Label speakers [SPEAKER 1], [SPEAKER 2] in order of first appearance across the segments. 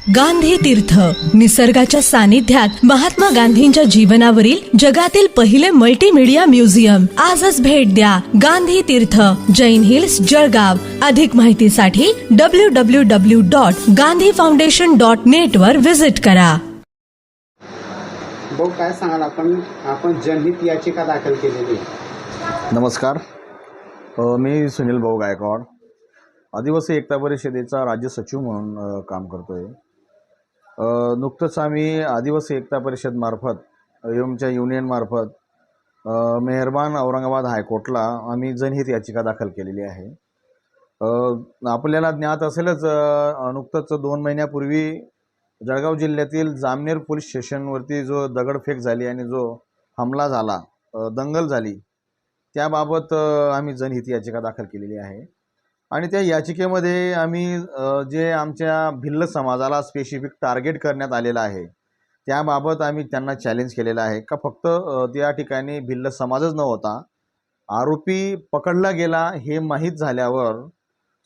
[SPEAKER 1] गांधी तीर्थ, निसर्गाच्या सानिध्यात महात्मा गांधींच्या जीवनावरील जगातील पहिले मल्टीमीडिया म्युझियम. आजच भेट द्या. गांधी तीर्थ, जैन हिल्स, जळगाव. अधिक माहितीसाठी www.gandhifoundation.net वर विजिट करा.
[SPEAKER 2] भाऊ, काय सांगाल आपण जनहित याचिका दाखल केलेली आहे?
[SPEAKER 3] नमस्कार, मी सुनील भाऊ गायकवाड, आदिवासी एकता परिषदेचा राज्य सचिव म्हणून काम करतोय. नुकतंच आम्ही आदिवासी एकता परिषद मार्फत एवमच्या युनियन मार्फत मेहरबान औरंगाबाद हायकोर्टला आम्ही जनहित याचिका दाखल केलेली आहे. आपल्याला ज्ञात असेलच, नुकतंच 2 महिन्यापूर्वी जळगाव जिल्ह्यातील जामनेर पोलीस स्टेशनवरती जो दगडफेक झाली आणि जो हमला झाला, दंगल झाली, त्याबाबत आम्ही जनहित याचिका दाखल केलेली आहे. आणि त्या याचिकेमध्ये आम्ही जे आमच्या भिल्ल समाजाला स्पेसिफिक टार्गेट करण्यात आलेलं आहे त्याबाबत आम्ही त्यांना चॅलेंज केलेलं आहे का फक्त त्या ठिकाणी भिल्ल समाजच न होता आरोपी पकडला गेला हे माहीत झाल्यावर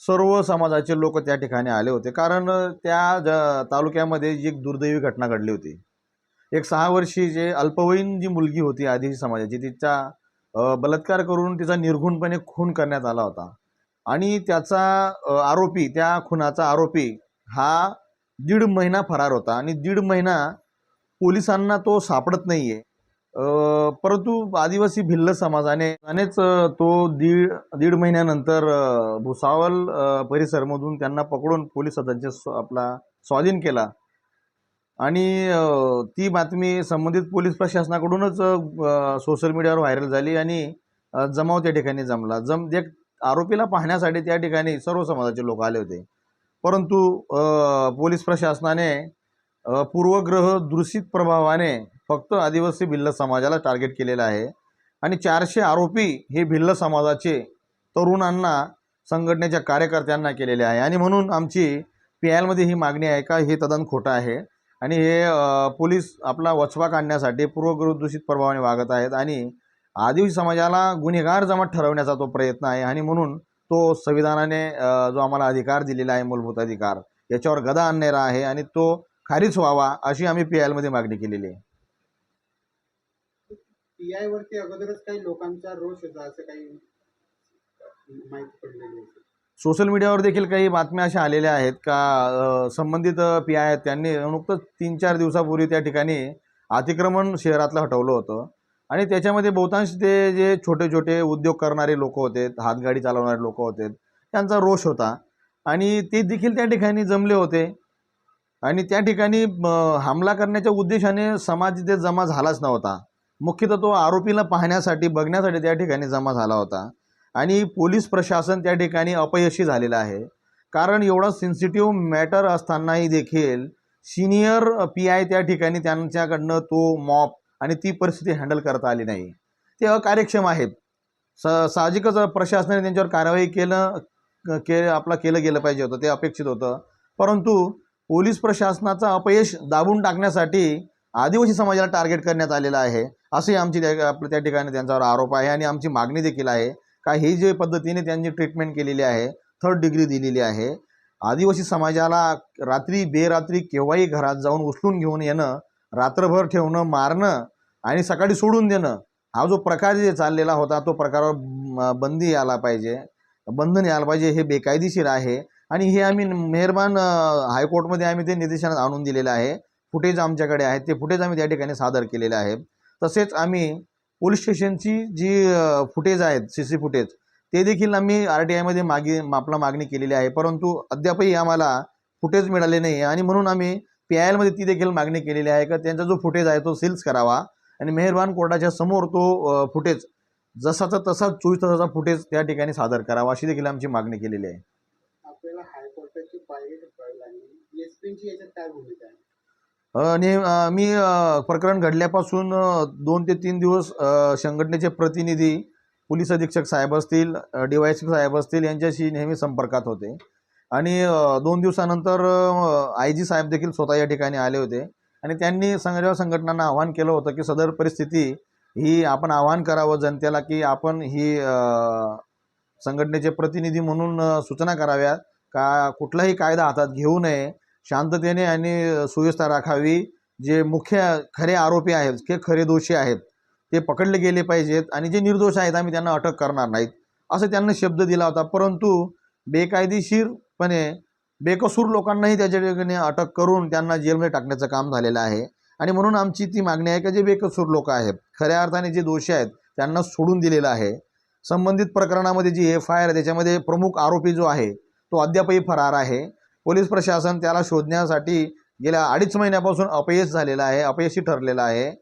[SPEAKER 3] सर्व समाजाचे लोक त्या ठिकाणी आले होते. कारण त्या तालुक्यामध्ये जी एक दुर्दैवी घटना घडली होती. एक 6 वर्षीय जे अल्पवयीन जी मुलगी होती आदिवासी समाजाची, तिचा बलात्कार करून तिचा निर्घृणपणे खून करण्यात आला होता. आणि त्याचा आरोपी, त्या खुनाचा आरोपी हा 1.5 महिना फरार होता आणि 1.5 महिना पोलिसांना तो सापडत नाही आहे. परंतु आदिवासी भिल्ल समाजानेच तो दीड महिन्यानंतर भुसावळ परिसरमधून त्यांना पकडून पोलिसांच्या आपला स्वाधीन केला. आणि ती बातमी संबंधित पोलीस प्रशासनाकडूनच सोशल मीडियावर व्हायरल झाली आणि जमाव त्या ठिकाणी जमला. आरोपीला पाहण्यासाठी त्या ठिकाणी सर्व समाजाचे लोक आले होते. परंतु पोलीस प्रशासनाने पूर्वग्रह दूषित प्रभावाने फक्त आदिवासी भिल्ल समाजाला टार्गेट केलेलं आहे. आणि 400 आरोपी हे भिल्ल समाजाचे तरुणांना, संघटनेच्या कार्यकर्त्यांना केलेले आहे. आणि म्हणून आमची PIL मध्ये ही मागणी आहे का हे तद्दन खोटं आहे आणि हे पोलीस आपला वचपा काढण्यासाठी पूर्वग्रह दूषित प्रभावाने वागत आहेत आणि आदिवासी समाजाला गुन्हेगार जमात ठरवण्याचा तो प्रयत्न आहे. आणि म्हणून तो संविधानाने जो आम्हाला अधिकार दिलेला आहे, मूलभूत अधिकार, याच्यावर गदा आणणारा आहे आणि तो खारिज व्हावा अशी आम्ही PIL मध्ये मागणी केलेली आहे.
[SPEAKER 2] PI वरती अगोदरच काही लोकांचा रोष होता असं काही माहिती पडलेली आहे?
[SPEAKER 3] सोशल मीडियावर देखील काही बातम्या अशा आलेल्या आहेत का संबंधित PI आहेत त्यांनी नुकतंच 3-4 दिवसापूर्वी त्या ठिकाणी अतिक्रमण शहरातलं हटवलं होतं. आणि त्याच्यामध्ये बहुतांश ते जे छोटे छोटे उद्योग करणारे लोक होते, हातगाडी चालवणारे लोक होते, त्यांचा रोष होता आणि ते देखील त्या ठिकाणी जमले होते. आणि त्या ठिकाणी हमला करण्याच्या उद्देशाने समाज तिथे जमा झालाच नव्हता. मुख्यतः तो आरोपीला पाहण्यासाठी, बघण्यासाठी त्या ठिकाणी जमा झाला होता. आणि पोलीस प्रशासन त्या ठिकाणी अपयशी झालेलं आहे. कारण एवढा सेन्सिटिव्ह मॅटर असतानाही देखील सिनियर PI त्या ठिकाणी त्यांच्याकडनं तो मॉब आणि ती परिस्थिती हँडल करता आली नाही. ते अकार्यक्षम आहेत. साहजिकच प्रशासनाने त्यांच्यावर कारवाई केलं गेलं पाहिजे होतं, ते अपेक्षित होतं. परंतु पोलीस प्रशासनाचा अपयश दाबून टाकण्यासाठी आदिवासी समाजाला टार्गेट करण्यात आलेलं आहे असे आमची त्या ठिकाणी त्यांच्यावर आरोप आहे. आणि आमची मागणी देखील आहे का ही जे पद्धतीने त्यांनी ट्रीटमेंट केलेली आहे, 3rd डिग्री दिलेली आहे, आदिवासी समाजाला रात्री बेरात्री केव्हाही घरात जाऊन उचलून घेऊन येणं, रात्रभर ठेवणं, मारणं आणि सकाळी सोडून देणं, हा जो प्रकार जे चाललेला होता तो प्रकारावर बंदी यायला पाहिजे, बंधन यायला पाहिजे. हे बेकायदेशीर आहे आणि हे आम्ही मेहरबान हायकोर्टमध्ये आम्ही ते निदर्शनास आणून दिलेलं आहे. फुटेज आमच्याकडे आहे, ते फुटेज आम्ही त्या ठिकाणी सादर केलेले आहे. तसेच आम्ही पोलीस स्टेशनची जी फुटेज आहेत, CC फुटेज, ते देखील आम्ही RTI मध्ये मागणी केलेली आहे. परंतु अद्यापही आम्हाला फुटेज मिळाले नाही आणि म्हणून आम्ही PIL मध्ये ती देखील मागणी केलेली आहे का त्यांचा जो फुटेज आहे तो सील्स करावा आणि मेहरबान कोर्टाच्या समोर तो फुटेज जसाचा तसा 24 तासाचा फुटेज त्या ठिकाणी सादर करावा अशी देखील आमची मागणी केलेली आहे.
[SPEAKER 2] आपल्याला हायकोर्टाची पायरी ठरवावी लागली, SPची याच्यात काय भूमिका आहे?
[SPEAKER 3] आणि मी प्रकरण घडल्यापासून 2 ते 3 दिवस संघटनेचे प्रतिनिधी, पोलीस अधीक्षक साहेब असतील, DYSP साहेब असतील, यांच्याशी नेहमी संपर्कात होते. आणि 2 दिवसानंतर IG साहेब देखील स्वतः या ठिकाणी आले होते आणि त्यांनी संघटनांना आवाहन केलं होतं की सदर परिस्थिती ही आपण आवाहन करावं जनतेला की आपण ही संघटनेचे प्रतिनिधी म्हणून सूचना कराव्यात का कुठलाही कायदा हातात घेऊ नये, शांततेने आणि सुव्यवस्था राखावी. जे मुख्य खरे आरोपी आहेत, जे खरे दोषी आहेत ते पकडले गेले पाहिजेत आणि जे निर्दोष आहेत आम्ही त्यांना अटक करणार नाहीत असं त्यांना शब्द दिला होता. परंतु बेकायदेशीरपणे बेकसूर लोकांनाही त्याच्या ठिकाणी अटक करून त्यांना जेलमध्ये टाकण्याचं काम झालेलं आहे. आणि म्हणून आमची ती मागणी आहे की जे बेकसूर लोक आहेत, खऱ्या अर्थाने जे दोषी आहेत त्यांना सोडून दिलेलं आहे. संबंधित प्रकरणामध्ये जी FIR आहे त्याच्यामध्ये प्रमुख आरोपी जो आहे तो अद्यापही फरार आहे. पोलीस प्रशासन त्याला शोधण्यासाठी गेल्या 2.5 महिन्यापासून अपयशी ठरलेला आहे.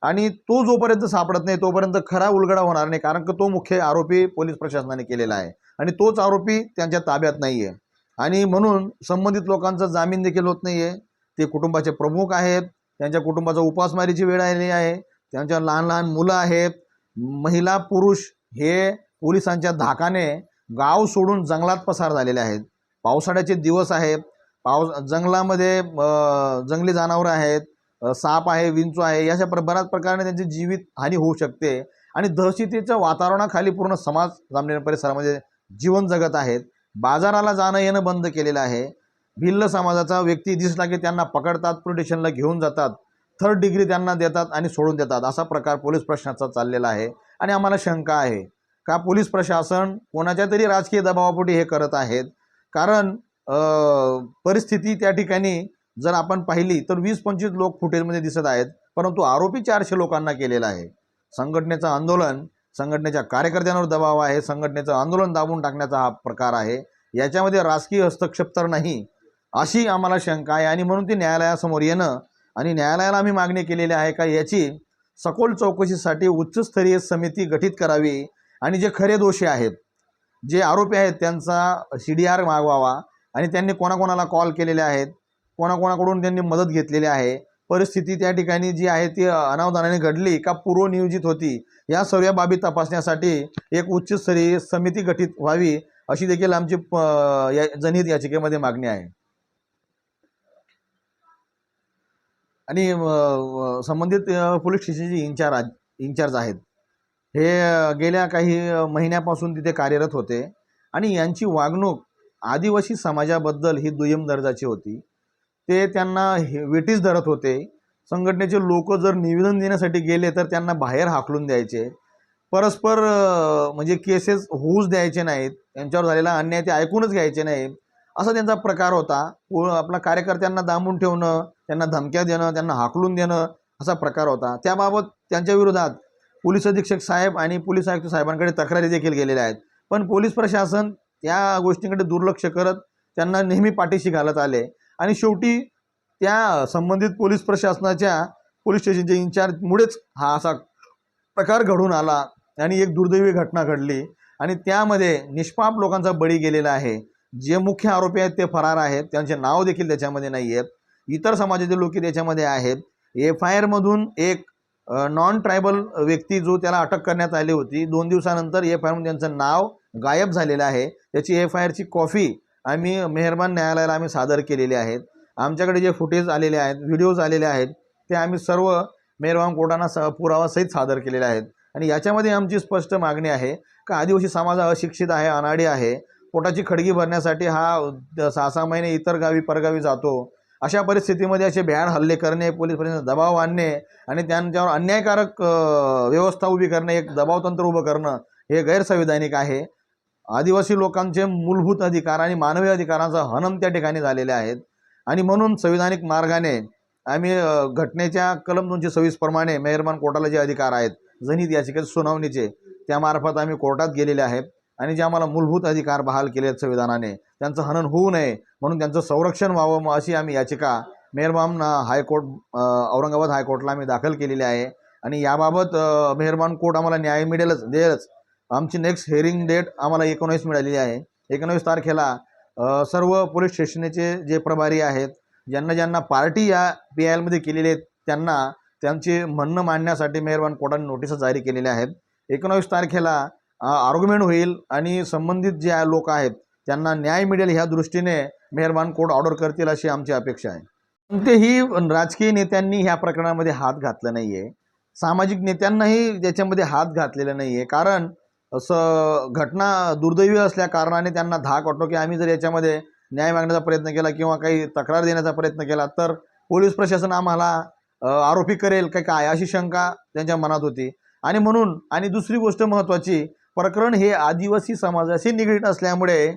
[SPEAKER 3] आणि तो जोपर्यंत सापडत नाही तोपर्यंत खरा उलगडा होणार नाही, कारण की तो मुख्य आरोपी पोलीस प्रशासनाने केलेला आहे आणि तोच आरोपी त्यांच्या ताब्यात नाही आहे. आणि म्हणून संबंधित लोकांचा जामीन देखील होत नाही आहे. ते कुटुंबाचे प्रमुख आहेत, त्यांच्या कुटुंबाचा उपासमारीची वेळ आलेली आहे, त्यांच्या लहान लहान मुलं आहेत, महिला पुरुष हे पोलिसांच्या धाकाने गाव सोडून जंगलात पसार झालेले आहेत. पावसाळ्याचे दिवस आहेत, जंगलामध्ये जंगली जनावरं आहेत, साप आहे, विंचू आहे, याच्या बऱ्याच प्रकारे त्यांची जीवित हानी होऊ शकते. आणि दहशतीच्या वातावरणाखाली पूर्ण समाज जामनेर परिसरामध्ये जीवन जगत आहेत. बाजाराला जाणं येणं बंद केलेलं आहे. भिल्ल समाजाचा व्यक्ती दिसला की त्यांना पकडतात, पोलीस स्टेशनला घेऊन जातात, 3rd डिग्री त्यांना देतात आणि सोडून देतात. असा प्रकार पोलीस प्रशासनाचा चाललेला आहे. आणि आम्हाला शंका आहे का पोलीस प्रशासन कोणाच्या तरी राजकीय दबावापोटी हे करत आहेत. कारण परिस्थिती त्या ठिकाणी जर आपण पाहिली तर 20-25 लोक फुटेजमध्ये दिसत आहेत, परंतु आरोपी 400 लोकांना केलेला आहे. संघटनेचं आंदोलन, संघटनेच्या कार्यकर्त्यांवर दबाव आहे, संघटनेचं आंदोलन दाबून टाकण्याचा हा प्रकार आहे. याच्यामध्ये राजकीय हस्तक्षेप तर नाही अशी आम्हाला शंका आहे. आणि म्हणून ती न्यायालयासमोर येणं आणि न्यायालयाला आम्ही मागणी केलेली आहे का याची सखोल चौकशीसाठी उच्चस्तरीय समिती गठीत करावी आणि जे खरे दोषी आहेत, जे आरोपी आहेत त्यांचा CDR मागवावा आणि त्यांनी कोणाकोणाला कॉल केलेले आहेत, कोणाकोणाकडून त्यांनी मदत घेतलेली आहे, परिस्थिती त्या ठिकाणी जी आहे ती अनावधानाने घडली का पूर्वनियोजित होती, या सर्व बाबी तपासण्यासाठी एक उच्चस्तरीय समिती गठीत व्हावी अशी देखील आमची जनहित याचिकेमध्ये मागणी आहे. आणि संबंधित पोलीस स्टेशनचे इंचार्ज आहेत हे गेल्या काही महिन्यापासून तिथे कार्यरत होते आणि यांची वागणूक आदिवासी समाजाबद्दल ही दुय्यम दर्जाची होती. ते त्यांना वेटीस धरत होते. संघटनेचे लोक जर निवेदन देण्यासाठी गेले तर त्यांना बाहेर हाकलून द्यायचे. परस्पर म्हणजे केसेस होऊच द्यायचे नाहीत, त्यांच्यावर झालेला अन्याय ते ऐकूनच घ्यायचे नाहीत, असा त्यांचा प्रकार होता. आपल्या कार्यकर्त्यांना दांबून ठेवणं, त्यांना धमक्या देणं, त्यांना हाकलून देणं असा प्रकार होता. त्याबाबत त्यांच्या विरोधात पोलीस अधीक्षक साहेब आणि पोलीस आयुक्त साहेबांकडे तक्रारी देखील गेलेल्या आहेत. पण पोलीस प्रशासन त्या गोष्टींकडे दुर्लक्ष करत त्यांना नेहमी पाठीशी घालत आले. आणि शेवटी त्या संबंधित पोलीस प्रशासनाच्या पोलीस स्टेशनच्या इंचार्जमुळेच हा असा प्रकार घडून आला आणि एक दुर्दैवी घटना घडली आणि त्यामध्ये निष्पाप लोकांचा बळी गेलेला आहे. जे मुख्य आरोपी आहेत ते फरार आहेत, त्यांचे नाव देखील त्याच्यामध्ये नाही आहेत. इतर समाजाचे लोक त्याच्यामध्ये आहेत. FIR मधून एक नॉन ट्रायबल व्यक्ती जो त्याला अटक करण्यात आली होती, 2 दिवसानंतर FIR मधून त्यांचं नाव गायब झालेलं आहे. त्याची FIR ची कॉपी आम्ही मेहरबान न्यायालयाला आम्ही सादर केलेले आहेत. आमच्याकडे जे फुटेज आलेले आहेत, व्हिडिओज आलेले आहेत ते आम्ही सर्व मेहरबान कोर्टांना पुरावासहित सादर केलेले आहेत. आणि याच्यामध्ये आमची स्पष्ट मागणी आहे का आदिवासी समाज अशिक्षित आहे, अनाडी आहे, पोटाची खडगी भरण्यासाठी हा 6-6 महिने इतर गावी परगावी जातो. अशा परिस्थितीमध्ये असे भ्याड हल्ले करणे, पोलीस प्रशासनाचा दबाव आणणे आणि त्यांच्यावर अन्यायकारक व्यवस्था उभी करणे, एक दबावतंत्र उभं करणं हे गैरसंविधानिक आहे. आदिवासी लोकांचे मूलभूत अधिकार आणि मानवी अधिकारांचा हनन त्या ठिकाणी झालेले आहेत. आणि म्हणून संविधानिक मार्गाने आम्ही घटनेच्या कलम 226 प्रमाणे मेहरबान कोर्टाला जे अधिकार आहेत जनहित याचिकेच्या सुनावणीचे, त्यामार्फत आम्ही कोर्टात गेलेले आहेत आणि जे आम्हाला मूलभूत अधिकार बहाल केले आहेत संविधानाने, त्यांचं हनन होऊ नये म्हणून त्यांचं संरक्षण व्हावं अशी आम्ही याचिका मेहरबान हायकोर्ट औरंगाबाद हायकोर्टला आम्ही दाखल केलेली आहे. आणि याबाबत मेहरबान कोर्ट आम्हाला न्याय देईलच. आमची नेक्स्ट हिअरिंग डेट आम्हाला 19 मिळालेली आहे. 19 तारखेला सर्व पोलीस स्टेशनचे जे प्रभारी आहेत, ज्यांना पार्टी या PIL मध्ये केलेले आहेत, त्यांचे म्हणणं मांडण्यासाठी मेहरबान कोर्टाने नोटीस जारी केलेल्या आहेत. 19 तारखेला आर्ग्युमेंट होईल आणि संबंधित जे लोक आहेत त्यांना न्याय मिळेल ह्या दृष्टीने मेहरबान कोर्ट ऑर्डर करतील अशी आमची अपेक्षा आहे. कोणतेही राजकीय नेत्यांनी ह्या प्रकरणामध्ये हात घातला नाही आहे, सामाजिक नेत्यांनाही त्याच्यामध्ये हात घातलेला नाही आहे. कारण असं घटना दुर्दैवी असल्या कारणाने त्यांना धाक वाटतो की आम्ही जर याच्यामध्ये न्याय मागण्याचा प्रयत्न केला किंवा काही तक्रार देण्याचा प्रयत्न केला तर पोलीस प्रशासन आम्हाला आरोपी करेल काय अशी शंका त्यांच्या मनात होती. आणि म्हणून आणि दुसरी गोष्ट महत्त्वाची, प्रकरण हे आदिवासी समाजाशी निगडीत असल्यामुळे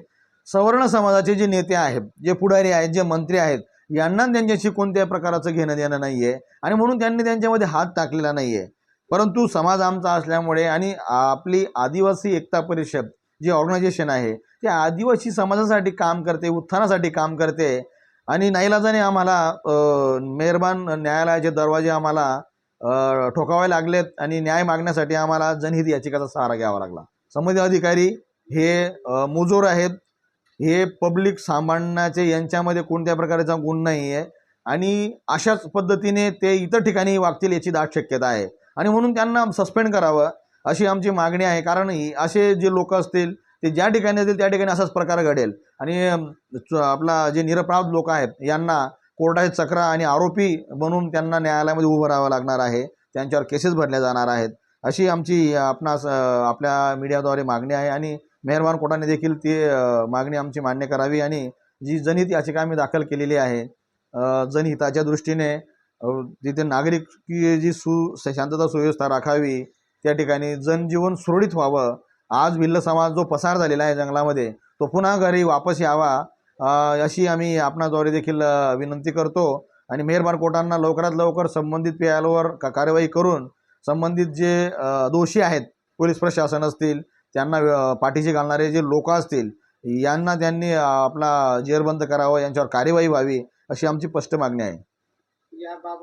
[SPEAKER 3] सवर्ण समाजाचे जे नेते आहेत, जे पुढारी आहेत, जे मंत्री आहेत, यांना त्यांच्याशी कोणत्याही प्रकारचं घेणं देणं नाही आहे आणि म्हणून त्यांनी त्यांच्यामध्ये हात टाकलेला नाही आहे. परंतु समाज आमचा असल्यामुळे आणि आपली आदिवासी एकता परिषद जे ऑर्गनायझेशन आहे ते आदिवासी समाजासाठी काम करते, उत्थानासाठी काम करते आणि नाईलाजाने आम्हाला मेहरबान न्यायालयाचे दरवाजे आम्हाला ठोकावे लागलेत आणि न्याय मागण्यासाठी आम्हाला जनहित याचिकाचा सहारा घ्यावा लागला. संबंधित अधिकारी हे मुजोर आहेत, हे पब्लिक सांभाळण्याचे यांच्यामध्ये कोणत्या प्रकारचा गुण नाही आहे आणि अशाच पद्धतीने ते इतर ठिकाणी वागतील याची दाट शक्यता आहे आणि म्हणून त्यांना सस्पेंड करावं अशी आमची मागणी आहे. कारण असे जे लोक असतील ते ज्या ठिकाणी असतील त्या ठिकाणी असाच प्रकार घडेल आणि आपला जे निरपराध लोक आहेत यांना कोर्टाचे चक्रा आणि आरोपी बनवून त्यांना न्यायालयामध्ये उभं राहावं लागणार आहे, त्यांच्यावर केसेस भरल्या जाणार आहेत अशी आमची आपल्या मीडियाद्वारे मागणी आहे आणि मेहरबान कोर्टाने देखील ती मागणी आमची मान्य करावी आणि जी जनहित याचिका आम्ही दाखल केलेली आहे जनहिताच्या दृष्टीने तिथे नागरिक की जी शांतता सुव्यवस्था राखावी, त्या ठिकाणी जनजीवन सुरळीत व्हावं. आज भिल्ल समाज जो पसार झालेला आहे जंगलामध्ये तो पुन्हा घरी वापस यावा अशी आम्ही आपणाद्वारे देखील विनंती करतो आणि मेहरबान कोर्टांना लवकरात लवकर संबंधित PILवर कार्यवाही करून संबंधित जे दोषी आहेत, पोलीस प्रशासन असतील, त्यांना पाठीशी घालणारे जे लोक असतील यांना त्यांनी आपला जेरबंद करावं, यांच्यावर कार्यवाही व्हावी अशी आमची स्पष्ट मागणी आहे.
[SPEAKER 2] याबाबत